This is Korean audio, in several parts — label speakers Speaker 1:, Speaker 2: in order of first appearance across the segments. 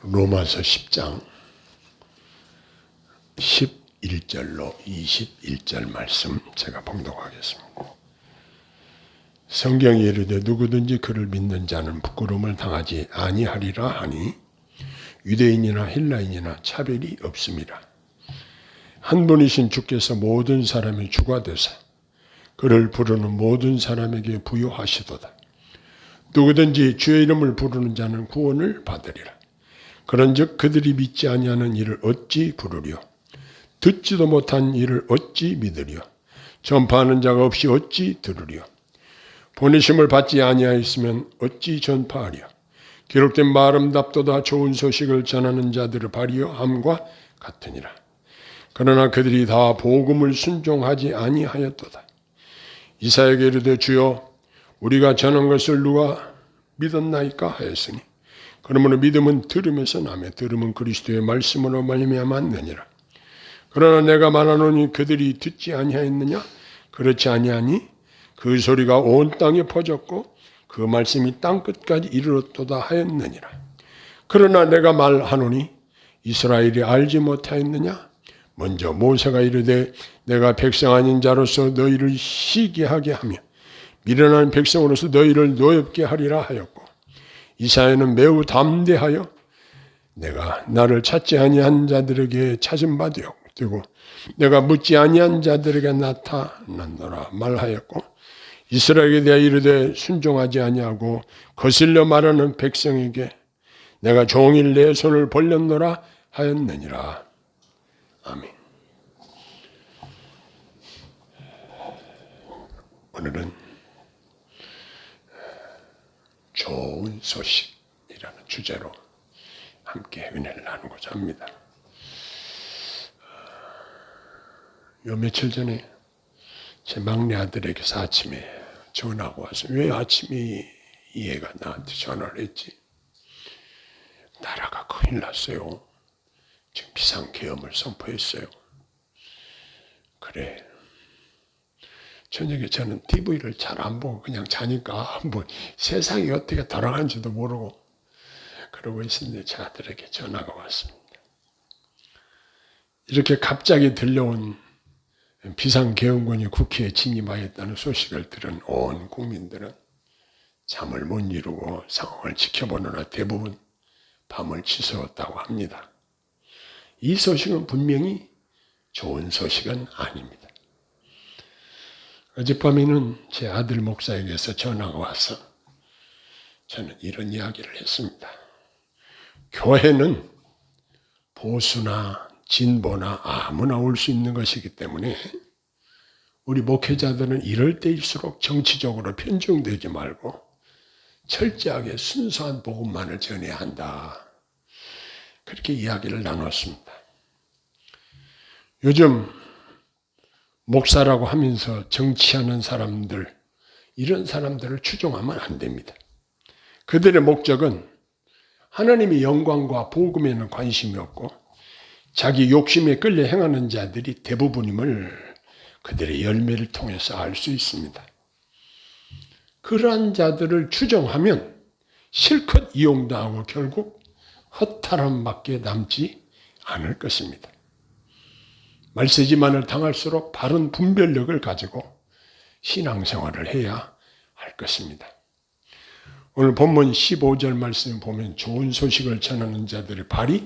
Speaker 1: 로마서 10장 11절로 21절 말씀 제가 봉독하겠습니다. 성경이 이르되 누구든지 그를 믿는 자는 부끄러움을 당하지 아니하리라 하니 유대인이나 헬라인이나 차별이 없음이라. 한 분이신 주께서 모든 사람의 주가 되사 그를 부르는 모든 사람에게 부여하시도다. 누구든지 주의 이름을 부르는 자는 구원을 받으리라. 그런즉 그들이 믿지 아니하는 일을 어찌 부르리요? 듣지도 못한 일을 어찌 믿으리요? 전파하는 자가 없이 어찌 들으리요? 보내심을 받지 아니하였으면 어찌 전파하리요? 기록된 바 아름답도다 좋은 소식을 전하는 자들을 발휘하여 함과 같으니라. 그러나 그들이 다 복음을 순종하지 아니하였도다. 이사야에게 이르되 주여 우리가 전한 것을 누가 믿었나이까 하였으니 그러므로 믿음은 들음에서 나며 들음은 그리스도의 말씀으로 말미암았느니라. 그러나 내가 말하노니 그들이 듣지 아니하였느냐? 그렇지 아니하니 그 소리가 온 땅에 퍼졌고 그 말씀이 땅끝까지 이르렀도다 하였느니라. 그러나 내가 말하노니 이스라엘이 알지 못하였느냐? 먼저 모세가 이르되 내가 백성 아닌 자로서 너희를 시기하게 하며 미련한 백성으로서 너희를 노엽게 하리라 하였고, 이사야는 매우 담대하여 내가 나를 찾지 아니한 자들에게 찾은 바 되고 내가 묻지 아니한 자들에게 나타났노라 말하였고, 이스라엘에 대하여 이르되 순종하지 아니하고 거슬려 말하는 백성에게 내가 종일 내 손을 벌렸노라 하였느니라. 아멘. 오늘은 좋은 소식이라는 주제로 함께 은혜를 나누고자 합니다. 요 며칠 전에 제 막내 아들에게서 아침에 전화가 와서 왜 아침에 이 애가 나한테 전화를 했지? 나라가 큰일 났어요. 지금 비상계엄을 선포했어요. 그래. 저녁에 저는 TV를 잘 안 보고 그냥 자니까 뭐 세상이 어떻게 돌아가는지도 모르고 그러고 있었는데 제 아들에게 전화가 왔습니다. 이렇게 갑자기 들려온 비상계엄군이 국회에 진입하였다는 소식을 들은 온 국민들은 잠을 못 이루고 상황을 지켜보느라 대부분 밤을 지새웠다고 합니다. 이 소식은 분명히 좋은 소식은 아닙니다. 어젯밤에는 제 아들 목사에게서 전화가 와서 저는 이런 이야기를 했습니다. 교회는 보수나 진보나 아무나 올 수 있는 것이기 때문에 우리 목회자들은 이럴 때일수록 정치적으로 편중되지 말고 철저하게 순수한 복음만을 전해야 한다. 그렇게 이야기를 나눴습니다. 요즘 목사라고 하면서 정치하는 사람들, 이런 사람들을 추종하면 안 됩니다. 그들의 목적은 하나님의 영광과 복음에는 관심이 없고 자기 욕심에 끌려 행하는 자들이 대부분임을 그들의 열매를 통해서 알 수 있습니다. 그러한 자들을 추종하면 실컷 이용당하고 결국 허탈함밖에 남지 않을 것입니다. 말세지만을 당할수록 바른 분별력을 가지고 신앙생활을 해야 할 것입니다. 오늘 본문 15절 말씀을 보면 좋은 소식을 전하는 자들의 발이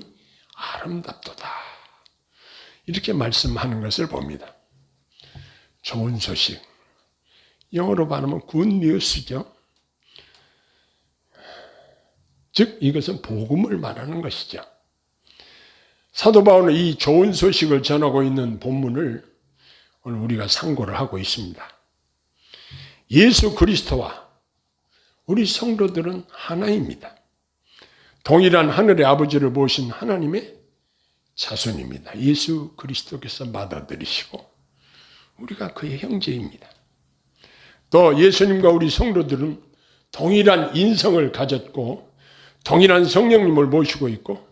Speaker 1: 아름답도다. 이렇게 말씀하는 것을 봅니다. 좋은 소식. 영어로 말하면 good news죠. 즉 이것은 복음을 말하는 것이죠. 사도 바울은 이 좋은 소식을 전하고 있는 본문을 오늘 우리가 상고를 하고 있습니다. 예수 그리스도와 우리 성도들은 하나입니다. 동일한 하늘의 아버지를 모신 하나님의 자손입니다. 예수 그리스도께서 받아들이시고 우리가 그의 형제입니다. 또 예수님과 우리 성도들은 동일한 인성을 가졌고 동일한 성령님을 모시고 있고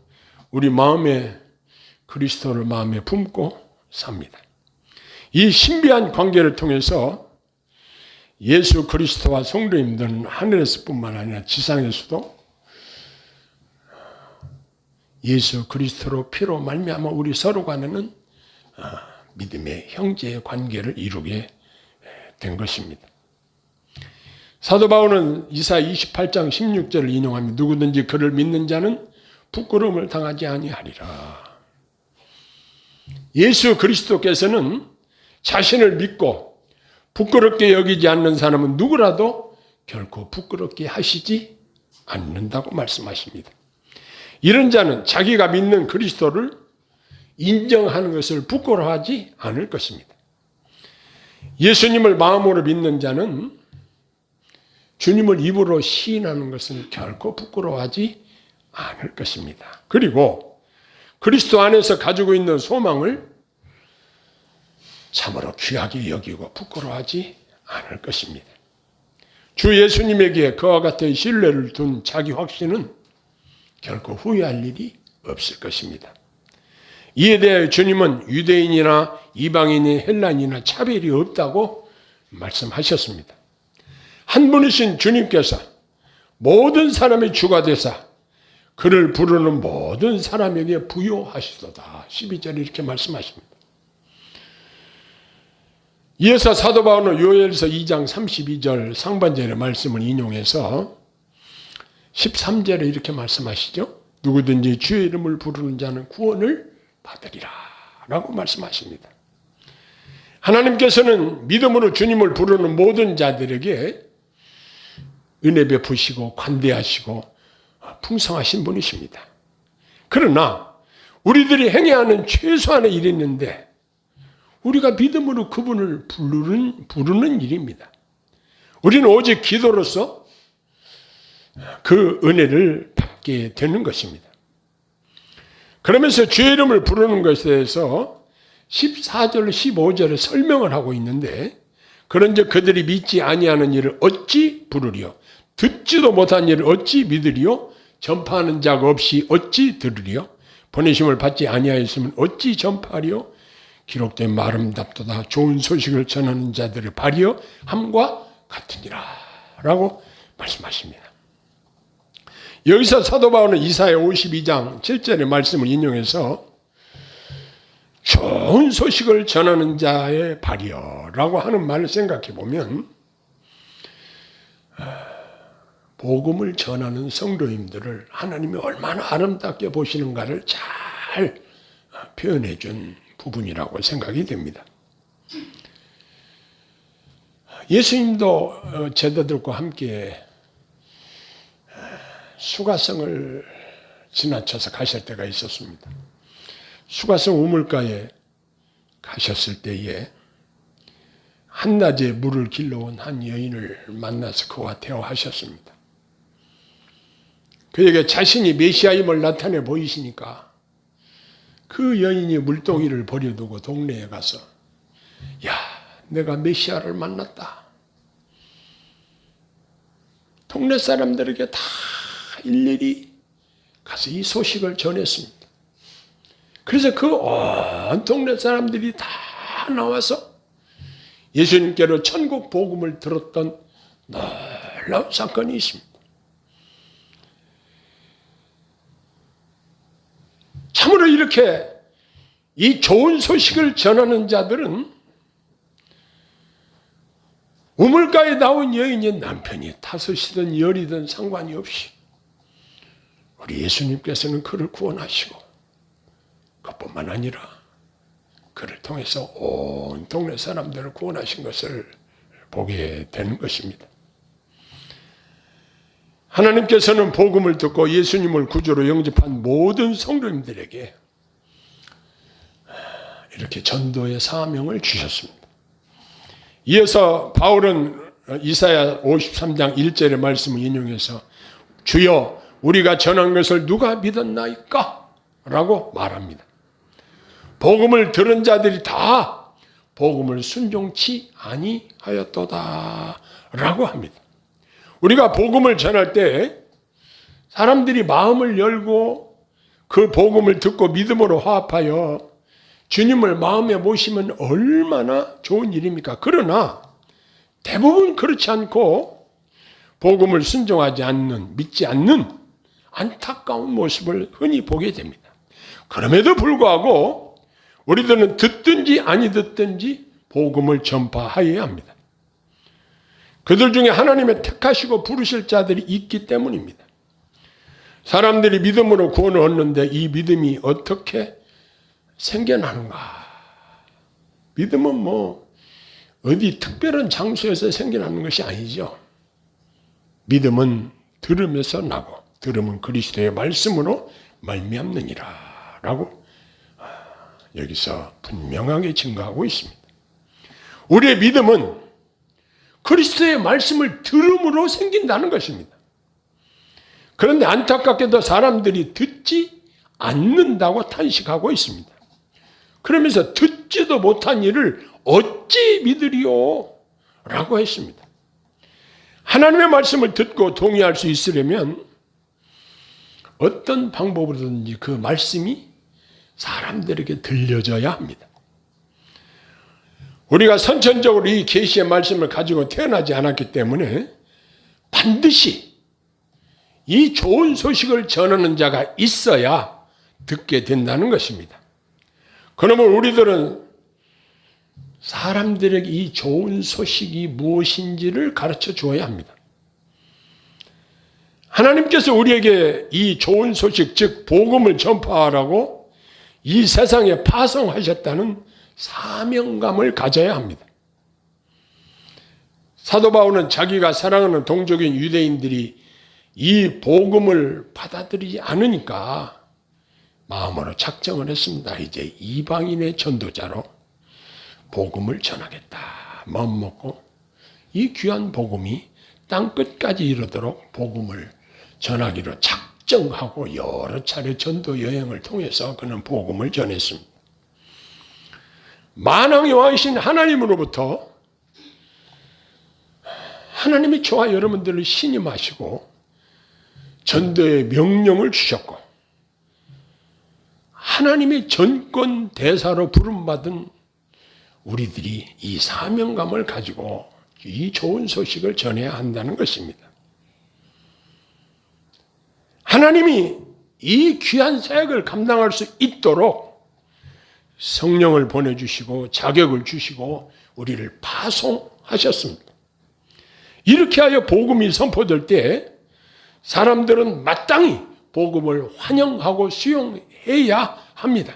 Speaker 1: 우리 마음에 그리스도를 마음에 품고 삽니다. 이 신비한 관계를 통해서 예수 그리스도와 성도님들은 하늘에서뿐만 아니라 지상에서도 예수 그리스도로 피로 말미암아 우리 서로 간에는 믿음의 형제의 관계를 이루게 된 것입니다. 사도 바울은 이사야 28장 16절을 인용하며 누구든지 그를 믿는 자는 부끄러움을 당하지 아니하리라. 예수 그리스도께서는 자신을 믿고 부끄럽게 여기지 않는 사람은 누구라도 결코 부끄럽게 하시지 않는다고 말씀하십니다. 이런 자는 자기가 믿는 그리스도를 인정하는 것을 부끄러워하지 않을 것입니다. 예수님을 마음으로 믿는 자는 주님을 입으로 시인하는 것은 결코 부끄러워하지 않을 것입니다. 그리고 그리스도 안에서 가지고 있는 소망을 참으로 귀하게 여기고 부끄러워하지 않을 것입니다. 주 예수님에게 그와 같은 신뢰를 둔 자기 확신은 결코 후회할 일이 없을 것입니다. 이에 대해 주님은 유대인이나 이방인이 헬라인이나 차별이 없다고 말씀하셨습니다. 한 분이신 주님께서 모든 사람의 주가 되사 그를 부르는 모든 사람에게 부요하시도다. 12절에 이렇게 말씀하십니다. 이어서 사도 바울은 요엘서 2장 32절 상반절의 말씀을 인용해서 13절에 이렇게 말씀하시죠. 누구든지 주의 이름을 부르는 자는 구원을 받으리라 라고 말씀하십니다. 하나님께서는 믿음으로 주님을 부르는 모든 자들에게 은혜 베푸시고 관대하시고 풍성하신 분이십니다. 그러나 우리들이 행해야 하는 최소한의 일이 있는데 우리가 믿음으로 그분을 부르는 일입니다. 우리는 오직 기도로서 그 은혜를 받게 되는 것입니다. 그러면서 주의 이름을 부르는 것에 대해서 14절, 15절에 설명을 하고 있는데 그런즉 그들이 믿지 아니하는 일을 어찌 부르리요? 듣지도 못한 일을 어찌 믿으리요? 전파하는 자가 없이 어찌 들으리요? 보내심을 받지 아니하였으면 어찌 전파하리요? 기록된 아름답도다 좋은 소식을 전하는 자들의 발이여 함과 같으니라 라고 말씀하십니다. 여기서 사도 바울은 이사야 52장 7절의 말씀을 인용해서 좋은 소식을 전하는 자의 발이여 라고 하는 말을 생각해 보면 복음을 전하는 성도님들을 하나님이 얼마나 아름답게 보시는가를 잘 표현해 준 부분이라고 생각이 됩니다. 예수님도 제자들과 함께 수가성을 지나쳐서 가실 때가 있었습니다. 수가성 우물가에 가셨을 때에 한낮에 물을 길러온 한 여인을 만나서 그와 대화하셨습니다. 그에게 자신이 메시아임을 나타내 보이시니까 그 여인이 물동이를 버려두고 동네에 가서 야, 내가 메시아를 만났다. 동네 사람들에게 다 일일이 가서 이 소식을 전했습니다. 그래서 그 온 동네 사람들이 다 나와서 예수님께로 천국 복음을 들었던 놀라운 사건이 있습니다. 참으로 이렇게 이 좋은 소식을 전하는 자들은 우물가에 나온 여인이 남편이 다섯이든 열이든 상관이 없이 우리 예수님께서는 그를 구원하시고 그뿐만 아니라 그를 통해서 온 동네 사람들을 구원하신 것을 보게 되는 것입니다. 하나님께서는 복음을 듣고 예수님을 구주로 영접한 모든 성도님들에게 이렇게 전도의 사명을 주셨습니다. 이어서 바울은 이사야 53장 1절의 말씀을 인용해서 주여 우리가 전한 것을 누가 믿었나이까? 라고 말합니다. 복음을 들은 자들이 다 복음을 순종치 아니하였도다 라고 합니다. 우리가 복음을 전할 때 사람들이 마음을 열고 그 복음을 듣고 믿음으로 화합하여 주님을 마음에 모시면 얼마나 좋은 일입니까? 그러나 대부분 그렇지 않고 복음을 순종하지 않는, 믿지 않는 안타까운 모습을 흔히 보게 됩니다. 그럼에도 불구하고 우리들은 듣든지 아니 듣든지 복음을 전파하여야 합니다. 그들 중에 하나님의 택하시고 부르실 자들이 있기 때문입니다. 사람들이 믿음으로 구원을 얻는데 이 믿음이 어떻게 생겨나는가? 믿음은 뭐 어디 특별한 장소에서 생겨나는 것이 아니죠. 믿음은 들음에서 나고 들음은 그리스도의 말씀으로 말미암느니라 라고 여기서 분명하게 증거하고 있습니다. 우리의 믿음은 그리스도의 말씀을 들음으로 생긴다는 것입니다. 그런데 안타깝게도 사람들이 듣지 않는다고 탄식하고 있습니다. 그러면서 듣지도 못한 일을 어찌 믿으리요? 라고 했습니다. 하나님의 말씀을 듣고 동의할 수 있으려면 어떤 방법으로든지 그 말씀이 사람들에게 들려져야 합니다. 우리가 선천적으로 이 계시의 말씀을 가지고 태어나지 않았기 때문에 반드시 이 좋은 소식을 전하는 자가 있어야 듣게 된다는 것입니다. 그러면 우리들은 사람들에게 이 좋은 소식이 무엇인지를 가르쳐 주어야 합니다. 하나님께서 우리에게 이 좋은 소식, 즉 복음을 전파하라고 이 세상에 파송하셨다는 사명감을 가져야 합니다. 사도 바울은 자기가 사랑하는 동족인 유대인들이 이 복음을 받아들이지 않으니까 마음으로 작정을 했습니다. 이제 이방인의 전도자로 복음을 전하겠다 마음먹고 이 귀한 복음이 땅끝까지 이르도록 복음을 전하기로 작정하고 여러 차례 전도 여행을 통해서 그는 복음을 전했습니다. 만왕의 왕이신 하나님으로부터 하나님이 저와 여러분들을 신임하시고 전도의 명령을 주셨고 하나님의 전권 대사로 부름받은 우리들이 이 사명감을 가지고 이 좋은 소식을 전해야 한다는 것입니다. 하나님이 이 귀한 사역을 감당할 수 있도록 성령을 보내주시고 자격을 주시고 우리를 파송하셨습니다. 이렇게 하여 복음이 선포될 때 사람들은 마땅히 복음을 환영하고 수용해야 합니다.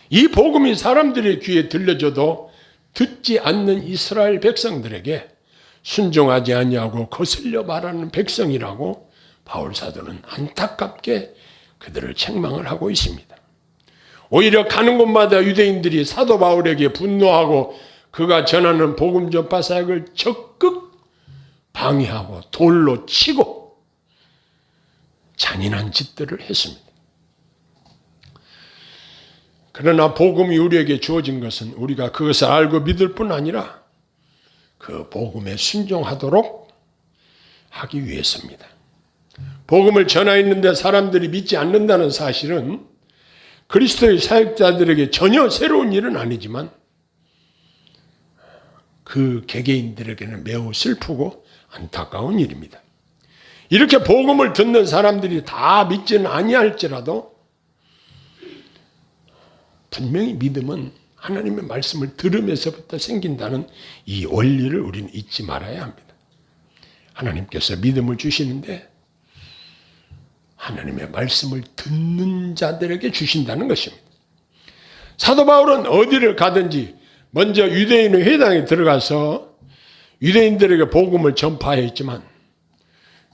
Speaker 1: 이 복음이 사람들의 귀에 들려줘도 듣지 않는 이스라엘 백성들에게 순종하지 아니하고 거슬려 말하는 백성이라고 바울 사도는 안타깝게 그들을 책망을 하고 있습니다. 오히려 가는 곳마다 유대인들이 사도 바울에게 분노하고 그가 전하는 복음 전파 사역을 적극 방해하고 돌로 치고 잔인한 짓들을 했습니다. 그러나 복음이 우리에게 주어진 것은 우리가 그것을 알고 믿을 뿐 아니라 그 복음에 순종하도록 하기 위해서입니다. 복음을 전하였는데 사람들이 믿지 않는다는 사실은 그리스도의 사역자들에게 전혀 새로운 일은 아니지만 그 개개인들에게는 매우 슬프고 안타까운 일입니다. 이렇게 복음을 듣는 사람들이 다 믿지는 아니할지라도 분명히 믿음은 하나님의 말씀을 들으면서부터 생긴다는 이 원리를 우리는 잊지 말아야 합니다. 하나님께서 믿음을 주시는데 하나님의 말씀을 듣는 자들에게 주신다는 것입니다. 사도 바울은 어디를 가든지 먼저 유대인의 회당에 들어가서 유대인들에게 복음을 전파했지만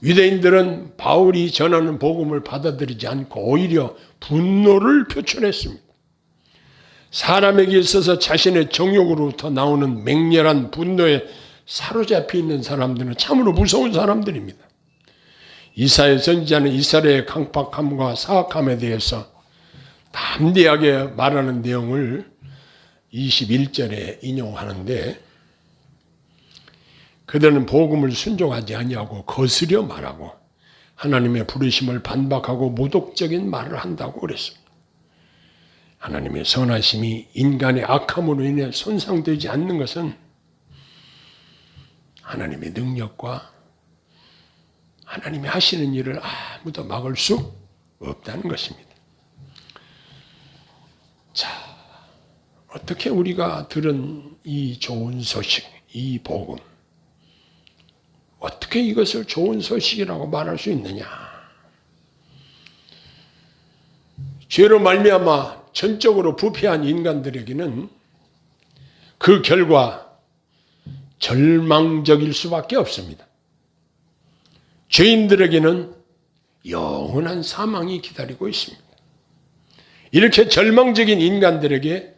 Speaker 1: 유대인들은 바울이 전하는 복음을 받아들이지 않고 오히려 분노를 표출했습니다. 사람에게 있어서 자신의 정욕으로부터 나오는 맹렬한 분노에 사로잡혀 있는 사람들은 참으로 무서운 사람들입니다. 이사야 선지자는 이스라엘의 강팍함과 사악함에 대해서 담대하게 말하는 내용을 21절에 인용하는데 그들은 복음을 순종하지 아니하고 거스려 말하고 하나님의 부르심을 반박하고 모독적인 말을 한다고 그랬습니다. 하나님의 선하심이 인간의 악함으로 인해 손상되지 않는 것은 하나님의 능력과 하나님이 하시는 일을 아무도 막을 수 없다는 것입니다. 자, 어떻게 우리가 들은 이 좋은 소식, 이 복음, 어떻게 이것을 좋은 소식이라고 말할 수 있느냐? 죄로 말미암아 전적으로 부패한 인간들에게는 그 결과 절망적일 수밖에 없습니다. 죄인들에게는 영원한 사망이 기다리고 있습니다. 이렇게 절망적인 인간들에게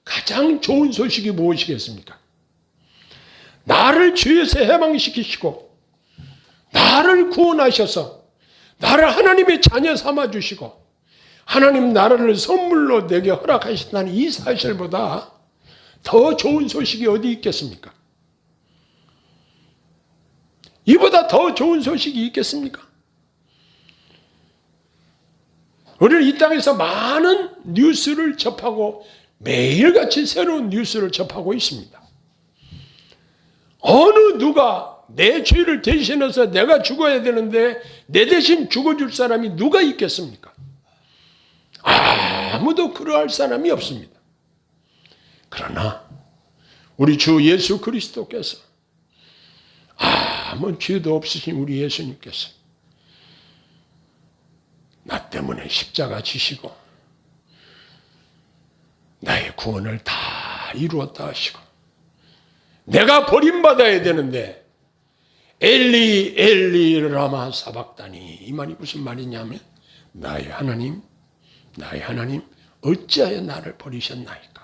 Speaker 1: 가장 좋은 소식이 무엇이겠습니까? 나를 죄에서 해방시키시고 나를 구원하셔서 나를 하나님의 자녀 삼아주시고 하나님 나라를 선물로 내게 허락하신다는 이 사실보다 더 좋은 소식이 어디 있겠습니까? 이보다 더 좋은 소식이 있겠습니까? 우리는 이 땅에서 많은 뉴스를 접하고 매일같이 새로운 뉴스를 접하고 있습니다. 어느 누가 내 죄를 대신해서 내가 죽어야 되는데 내 대신 죽어줄 사람이 누가 있겠습니까? 아무도 그러할 사람이 없습니다. 그러나 우리 주 예수 그리스도께서 아무 죄도 없으신 우리 예수님께서 나 때문에 십자가 지시고 나의 구원을 다 이루었다 하시고 내가 버림받아야 되는데 엘리 엘리 라마 사박다니 이 말이 무슨 말이냐면 나의 하나님 어찌하여 나를 버리셨나이까.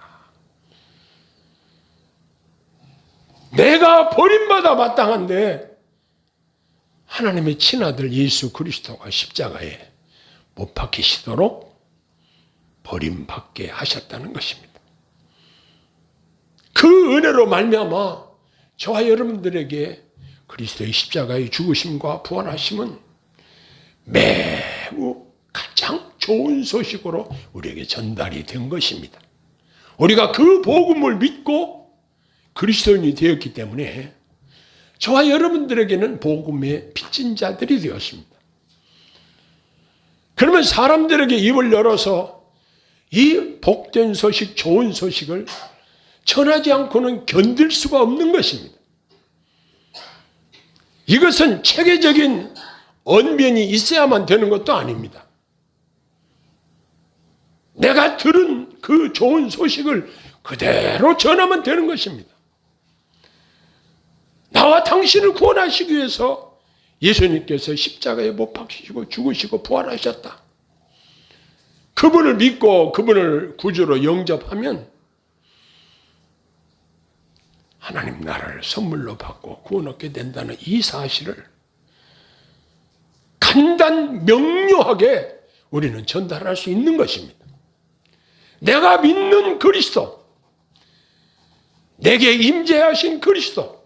Speaker 1: 내가 버림받아 마땅한데 하나님의 친아들 예수 그리스도가 십자가에 못 박히시도록 버림받게 하셨다는 것입니다. 그 은혜로 말미암아 저와 여러분들에게 그리스도의 십자가의 죽으심과 부활하심은 매우 가장 좋은 소식으로 우리에게 전달이 된 것입니다. 우리가 그 복음을 믿고 그리스도인이 되었기 때문에 저와 여러분들에게는 복음의 빚진 자들이 되었습니다. 그러면 사람들에게 입을 열어서 이 복된 소식, 좋은 소식을 전하지 않고는 견딜 수가 없는 것입니다. 이것은 체계적인 언변이 있어야만 되는 것도 아닙니다. 내가 들은 그 좋은 소식을 그대로 전하면 되는 것입니다. 나와 당신을 구원하시기 위해서 예수님께서 십자가에 못 박히시고 죽으시고 부활하셨다. 그분을 믿고 그분을 구주로 영접하면 하나님 나라를 선물로 받고 구원 얻게 된다는 이 사실을 간단 명료하게 우리는 전달할 수 있는 것입니다. 내가 믿는 그리스도, 내게 임재하신 그리스도,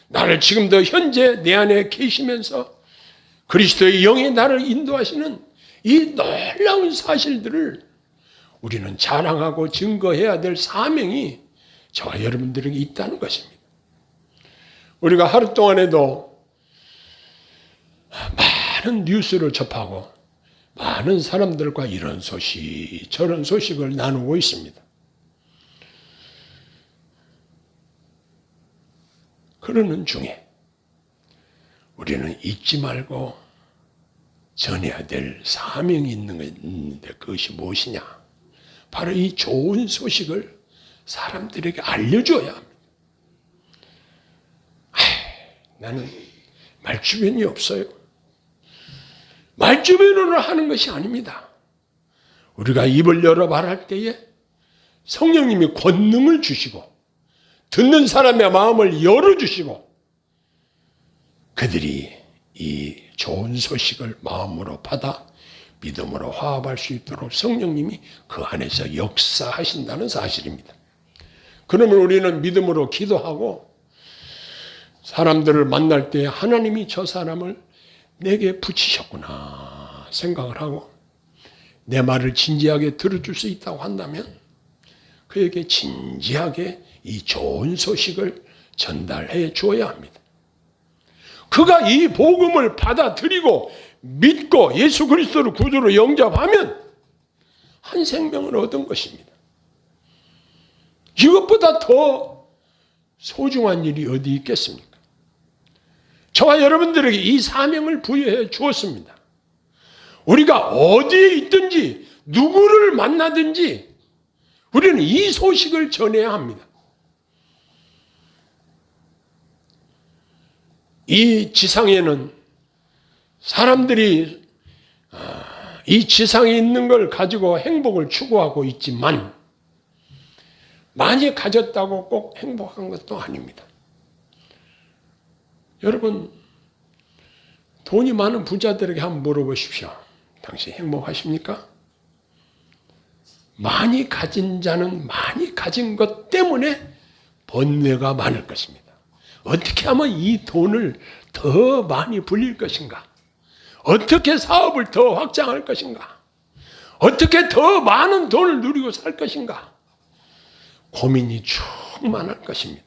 Speaker 1: 나를 지금도 현재 내 안에 계시면서 그리스도의 영이 나를 인도하시는 이 놀라운 사실들을 우리는 자랑하고 증거해야 될 사명이 저와 여러분들에게 있다는 것입니다. 우리가 하루 동안에도 많은 뉴스를 접하고 많은 사람들과 이런 소식, 저런 소식을 나누고 있습니다. 그러는 중에 우리는 잊지 말고 전해야 될 사명이 있는데 그것이 무엇이냐? 바로 이 좋은 소식을 사람들에게 알려줘야 합니다. 나는 말주변이 없어요. 말주변으로 하는 것이 아닙니다. 우리가 입을 열어 말할 때에 성령님이 권능을 주시고 듣는 사람의 마음을 열어주시고 그들이 이 좋은 소식을 마음으로 받아 믿음으로 화합할 수 있도록 성령님이 그 안에서 역사하신다는 사실입니다. 그러면 우리는 믿음으로 기도하고 사람들을 만날 때 하나님이 저 사람을 내게 붙이셨구나 생각을 하고 내 말을 진지하게 들어줄 수 있다고 한다면 그에게 진지하게 이 좋은 소식을 전달해 주어야 합니다. 그가 이 복음을 받아들이고 믿고 예수 그리스도를 구주로 영접하면 한 생명을 얻은 것입니다. 이것보다 더 소중한 일이 어디 있겠습니까? 저와 여러분들에게 이 사명을 부여해 주었습니다. 우리가 어디에 있든지 누구를 만나든지 우리는 이 소식을 전해야 합니다. 이 지상에는 사람들이 이 지상에 있는 걸 가지고 행복을 추구하고 있지만 많이 가졌다고 꼭 행복한 것도 아닙니다. 여러분, 돈이 많은 부자들에게 한번 물어보십시오. 당신 행복하십니까? 많이 가진 자는 많이 가진 것 때문에 번뇌가 많을 것입니다. 어떻게 하면 이 돈을 더 많이 불릴 것인가? 어떻게 사업을 더 확장할 것인가? 어떻게 더 많은 돈을 누리고 살 것인가? 고민이 충만할 것입니다.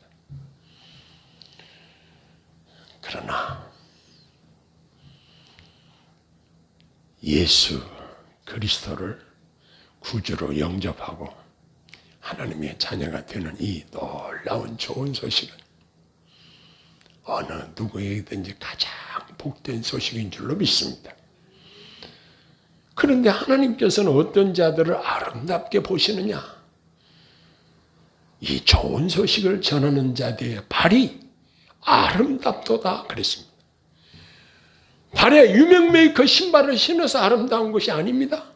Speaker 1: 그러나 예수 그리스도를 구주로 영접하고 하나님의 자녀가 되는 이 놀라운 좋은 소식은 어느 누구에게든지 가장 복된 소식인 줄로 믿습니다. 그런데 하나님께서는 어떤 자들을 아름답게 보시느냐? 이 좋은 소식을 전하는 자들의 발이 아름답도다 그랬습니다. 발에 유명 메이커 신발을 신어서 아름다운 것이 아닙니다.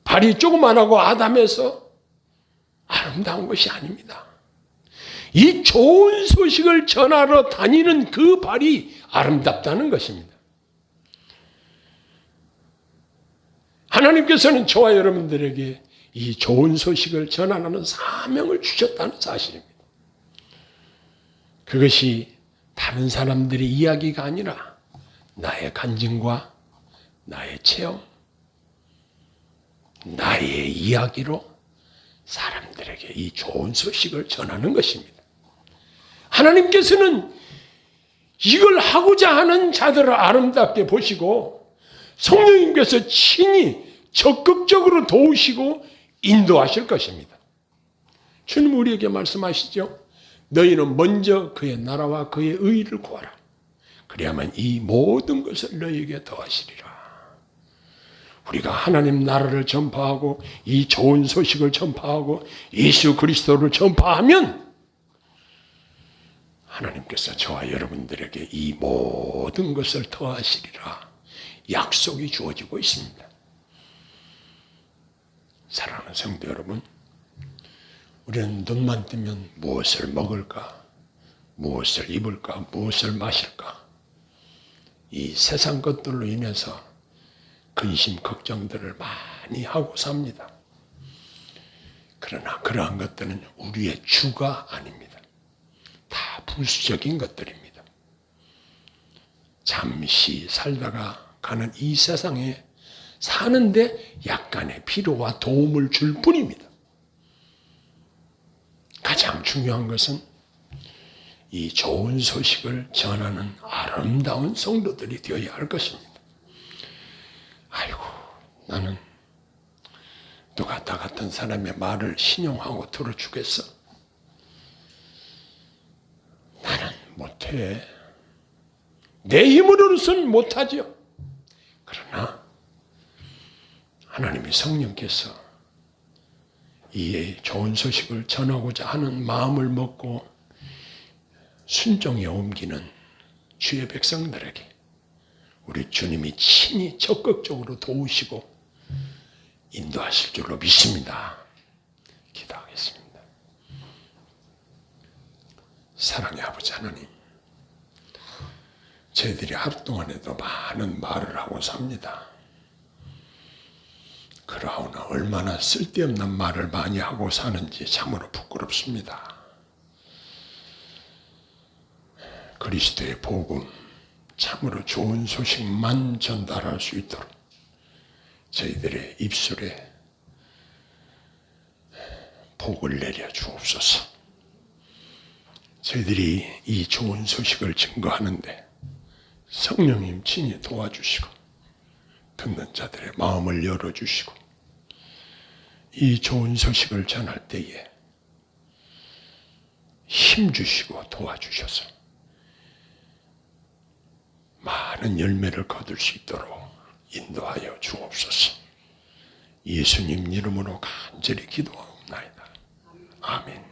Speaker 1: 발이 조그만하고 아담해서 아름다운 것이 아닙니다. 이 좋은 소식을 전하러 다니는 그 발이 아름답다는 것입니다. 하나님께서는 저와 여러분들에게 이 좋은 소식을 전하는 사명을 주셨다는 사실입니다. 그것이 다른 사람들의 이야기가 아니라 나의 간증과 나의 체험, 나의 이야기로 사람들에게 이 좋은 소식을 전하는 것입니다. 하나님께서는 이걸 하고자 하는 자들을 아름답게 보시고 성령님께서 친히 적극적으로 도우시고 인도하실 것입니다. 주님 우리에게 말씀하시죠. 너희는 먼저 그의 나라와 그의 의를 구하라. 그래야만 이 모든 것을 너희에게 더하시리라. 우리가 하나님 나라를 전파하고 이 좋은 소식을 전파하고 예수 그리스도를 전파하면 하나님께서 저와 여러분들에게 이 모든 것을 더하시리라 약속이 주어지고 있습니다. 사랑하는 성도 여러분, 우리는 눈만 뜨면 무엇을 먹을까, 무엇을 입을까, 무엇을 마실까, 이 세상 것들로 인해서 근심, 걱정들을 많이 하고 삽니다. 그러나 그러한 것들은 우리의 주가 아닙니다. 다 부수적인 것들입니다. 잠시 살다가 가는 이 세상에 사는데 약간의 필요와 도움을 줄 뿐입니다. 가장 중요한 것은 이 좋은 소식을 전하는 아름다운 성도들이 되어야 할 것입니다. 아이고, 나는 누가 나 같은 사람의 말을 신용하고 들어주겠어? 나는 못해. 내 힘으로는 못하죠. 그러나 하나님의 성령께서 이 좋은 소식을 전하고자 하는 마음을 먹고 순종에 옮기는 주의 백성들에게 우리 주님이 친히 적극적으로 도우시고 인도하실 줄로 믿습니다. 기도하겠습니다. 사랑의 아버지 하나님, 저희들이 하루 동안에도 많은 말을 하고 삽니다. 그러나 얼마나 쓸데없는 말을 많이 하고 사는지 참으로 부끄럽습니다. 그리스도의 복음, 참으로 좋은 소식만 전달할 수 있도록 저희들의 입술에 복을 내려 주옵소서. 저희들이 이 좋은 소식을 증거하는데 성령님 친히 도와주시고 듣는 자들의 마음을 열어주시고 이 좋은 소식을 전할 때에 힘주시고 도와주셔서 많은 열매를 거둘 수 있도록 인도하여 주옵소서. 예수님 이름으로 간절히 기도하옵나이다. 아멘.